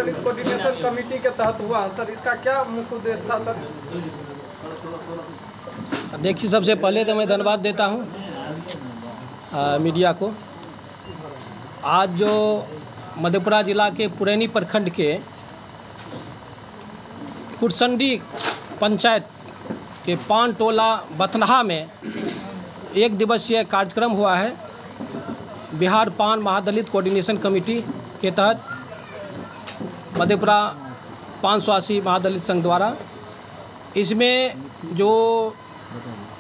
महादलित coordination committee के तहत हुआ सर, इसका क्या मुख्य उद्देश्य था सर? देखिए, सबसे पहले तो मैं धन्यवाद देता हूँ मीडिया को। आज जो मधेपुरा जिला के पुरैनी प्रखंड के कुरसंडी पंचायत के पान टोला बथनहा में एक दिवसीय कार्यक्रम हुआ है बिहार पान महादलित कोऑर्डिनेशन कमेटी के तहत मधेपुरा पान स्वासी महादलित संघ द्वारा। इसमें जो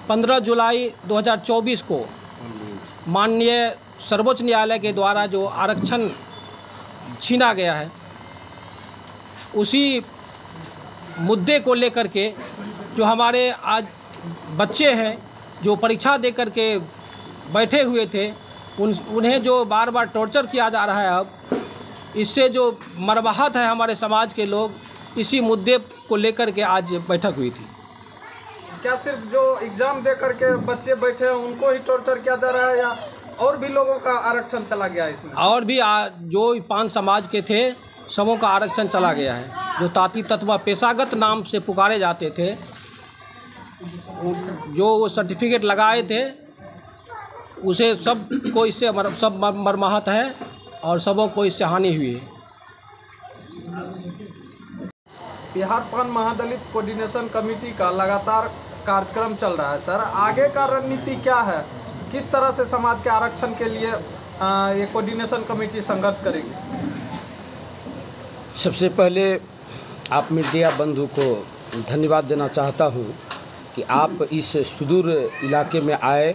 15 जुलाई 2024 को माननीय सर्वोच्च न्यायालय के द्वारा जो आरक्षण छीना गया है, उसी मुद्दे को लेकर के जो हमारे आज बच्चे हैं जो परीक्षा दे कर के बैठे हुए थे, उन्हें जो बार बार टॉर्चर किया जा रहा है, अब इससे जो मरवाहत है हमारे समाज के लोग, इसी मुद्दे को लेकर के आज बैठक हुई थी। क्या सिर्फ जो एग्ज़ाम दे करके बच्चे बैठे हैं उनको ही टॉर्चर किया जा रहा है या और भी लोगों का आरक्षण चला गया है इसमें? और भी जो पान समाज के थे सबों का आरक्षण चला गया है। जो ताती तत्वा पेशागत नाम से पुकारे जाते थे, जो वो सर्टिफिकेट लगाए थे, उसे सब को इससे सब मरमाहत है और सबों को इससे हानि हुई है। बिहार पान महादलित कोऑर्डिनेशन कमेटी का लगातार कार्यक्रम चल रहा है सर, आगे का रणनीति क्या है? किस तरह से समाज के आरक्षण के लिए ये कोऑर्डिनेशन कमेटी संघर्ष करेगी? सबसे पहले आप मीडिया बंधु को धन्यवाद देना चाहता हूं कि आप इस सुदूर इलाके में आए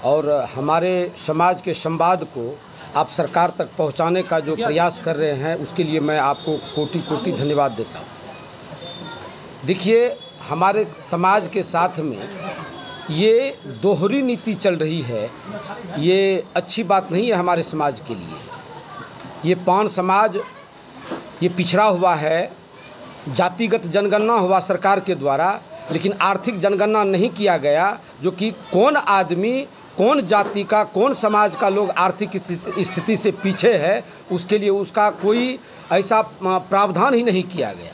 और हमारे समाज के संवाद को आप सरकार तक पहुंचाने का जो प्रयास कर रहे हैं, उसके लिए मैं आपको कोटि कोटि धन्यवाद देता हूं। देखिए, हमारे समाज के साथ में ये दोहरी नीति चल रही है, ये अच्छी बात नहीं है हमारे समाज के लिए। ये पान समाज ये पिछड़ा हुआ है, जातिगत जनगणना हुआ सरकार के द्वारा, लेकिन आर्थिक जनगणना नहीं किया गया, जो कि कौन आदमी, कौन जाति का, कौन समाज का लोग आर्थिक स्थिति से पीछे है, उसके लिए उसका कोई ऐसा प्रावधान ही नहीं किया गया।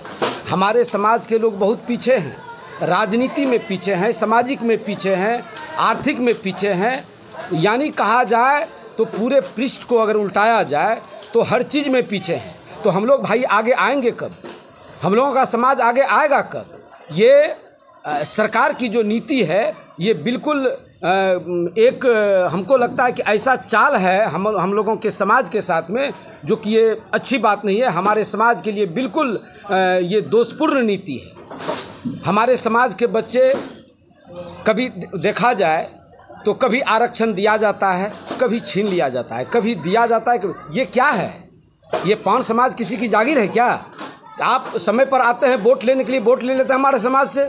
हमारे समाज के लोग बहुत पीछे हैं, राजनीति में पीछे हैं, सामाजिक में पीछे हैं, आर्थिक में पीछे हैं, यानी कहा जाए तो पूरे पृष्ठ को अगर उल्टाया जाए तो हर चीज़ में पीछे हैं। तो हम लोग भाई आगे आएंगे कब? हम लोगों का समाज आगे आएगा कब? ये सरकार की जो नीति है ये बिल्कुल एक हमको लगता है कि ऐसा चाल है हम लोगों के समाज के साथ में, जो कि ये अच्छी बात नहीं है। हमारे समाज के लिए बिल्कुल ये दोषपूर्ण नीति है। हमारे समाज के बच्चे, कभी देखा जाए तो कभी आरक्षण दिया जाता है, कभी छीन लिया जाता है, कभी दिया जाता है, कभी। ये क्या है? ये पान समाज किसी की जागीर है क्या? आप समय पर आते हैं वोट लेने के लिए, वोट ले लेते हैं हमारे समाज से,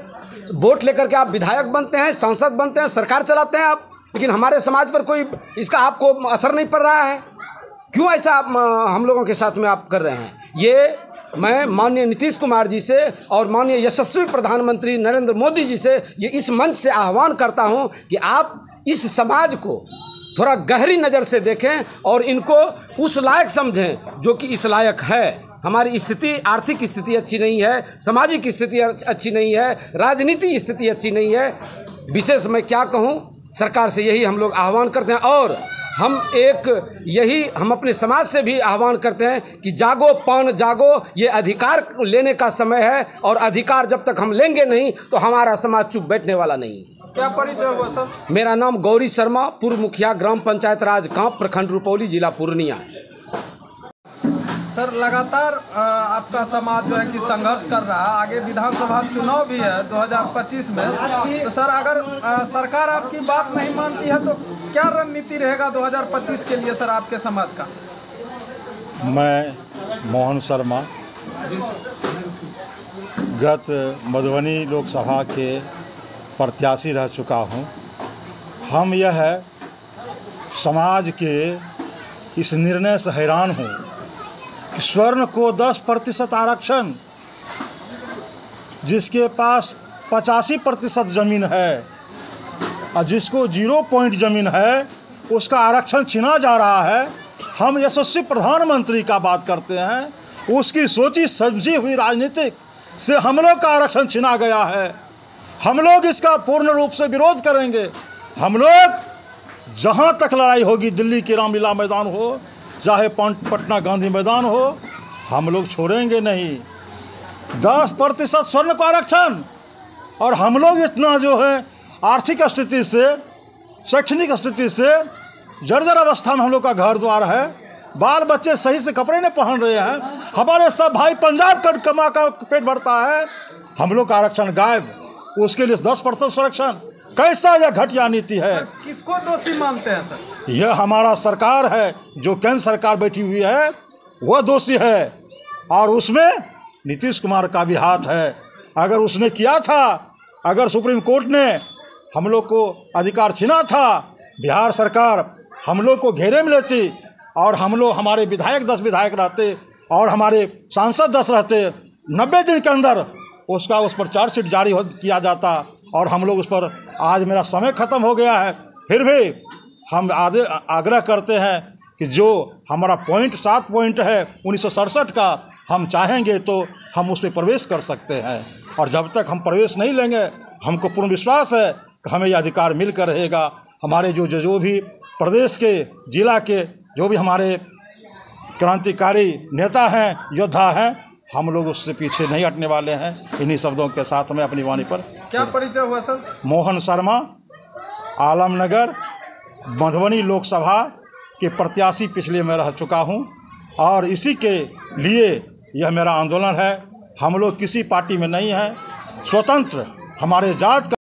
वोट लेकर के आप विधायक बनते हैं, सांसद बनते हैं, सरकार चलाते हैं आप, लेकिन हमारे समाज पर कोई इसका आपको असर नहीं पड़ रहा है। क्यों ऐसा हम लोगों के साथ में आप कर रहे हैं? ये मैं माननीय नीतीश कुमार जी से और माननीय यशस्वी प्रधानमंत्री नरेंद्र मोदी जी से ये इस मंच से आह्वान करता हूं कि आप इस समाज को थोड़ा गहरी नज़र से देखें और इनको उस लायक समझें जो कि इस लायक है। हमारी स्थिति, आर्थिक स्थिति अच्छी नहीं है, सामाजिक स्थिति अच्छी नहीं है, राजनीति स्थिति अच्छी नहीं है। विशेष मैं क्या कहूँ, सरकार से यही हम लोग आह्वान करते हैं और हम अपने समाज से भी आह्वान करते हैं कि जागो पान जागो, ये अधिकार लेने का समय है और अधिकार जब तक हम लेंगे नहीं तो हमारा समाज चुप बैठने वाला नहीं। क्या परिचय हुआ सर? मेरा नाम गौरी शर्मा, पूर्व मुखिया ग्राम पंचायत राज कांप, प्रखंड रुपौली, जिला पूर्णिया। सर, लगातार आपका समाज जो है कि संघर्ष कर रहा है, आगे विधानसभा चुनाव भी है 2025 में, तो सर अगर सरकार आपकी बात नहीं मानती है तो क्या रणनीति रहेगा 2025 के लिए सर आपके समाज का? मैं मोहन शर्मा, गत मधुबनी लोकसभा के प्रत्याशी रह चुका हूं। हम यह समाज के इस निर्णय से हैरान हूं कि स्वर्ण को 10% आरक्षण, जिसके पास 85% ज़मीन है और जिसको 0 पॉइंट ज़मीन है, उसका आरक्षण छीना जा रहा है। हम यशस्वी प्रधानमंत्री का बात करते हैं उसकी सोची सब्जी हुई राजनीतिक से हम लोग का आरक्षण छिना गया है। हम लोग इसका पूर्ण रूप से विरोध करेंगे। हम लोग जहाँ तक लड़ाई होगी, दिल्ली की रामलीला मैदान हो चाहे पटना गांधी मैदान हो, हम लोग छोड़ेंगे नहीं। 10% स्वर्ण को आरक्षण, और हम लोग इतना जो है आर्थिक स्थिति से, शैक्षणिक स्थिति से जर्जर अवस्था में हम लोग का घर द्वार है, बाल बच्चे सही से कपड़े नहीं पहन रहे हैं, हमारे सब भाई पंजाब का कमा का पेट भरता है, हम लोग का आरक्षण गायब। उसके लिए 10% संरक्षण, कैसा यह घटिया नीति है? किसको दोषी मानते हैं सर? यह हमारा सरकार है, जो केंद्र सरकार बैठी हुई है वह दोषी है, और उसमें नीतीश कुमार का भी हाथ है। अगर उसने किया था, अगर सुप्रीम कोर्ट ने हम लोग को अधिकार छीना था, बिहार सरकार हम लोग को घेरे में लेती और हम लोग, हमारे विधायक 10 विधायक रहते और हमारे सांसद 10 रहते, 90 दिन के अंदर उसका उस पर चार्जशीट जारी किया जाता, और हम लोग उस पर, आज मेरा समय ख़त्म हो गया है, फिर भी हम आग्रह करते हैं कि जो हमारा 7 पॉइंट है 1967 का, हम चाहेंगे तो हम उस पर प्रवेश कर सकते हैं, और जब तक हम प्रवेश नहीं लेंगे, हमको पूर्ण विश्वास है कि हमें यह अधिकार मिलकर रहेगा। हमारे जो भी प्रदेश के, जिला के जो भी हमारे क्रांतिकारी नेता हैं, योद्धा हैं, हम लोग उससे पीछे नहीं हटने वाले हैं। इन्हीं शब्दों के साथ में अपनी वाणी पर क्या परिचय हुआ सर? मोहन शर्मा, आलमनगर मधुबनी लोकसभा के प्रत्याशी पिछले में रह चुका हूं, और इसी के लिए यह मेरा आंदोलन है। हम लोग किसी पार्टी में नहीं हैं, स्वतंत्र हमारे जात